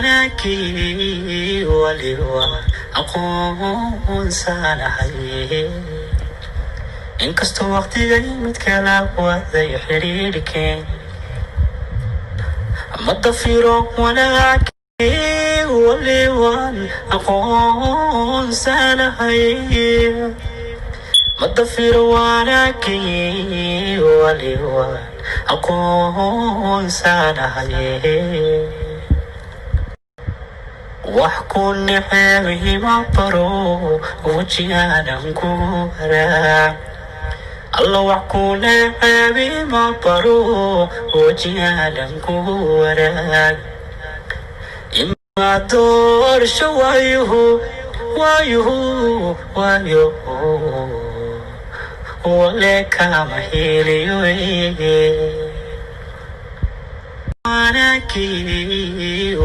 wanaaggii waliba aqoonsanahay inkastoo waqtiga yimid kala waday xiriirkeen ma dafiro wanaaggii waliba aqoonsanahay ma dafiro wanaaggii waliba aqoonsanahay واحكون نحبه ما برو وجيانا نكورا الله واحكون نحبه ما برو وجيانا نكورا إما دور شوايه وايو ولك مهيلي وانا كي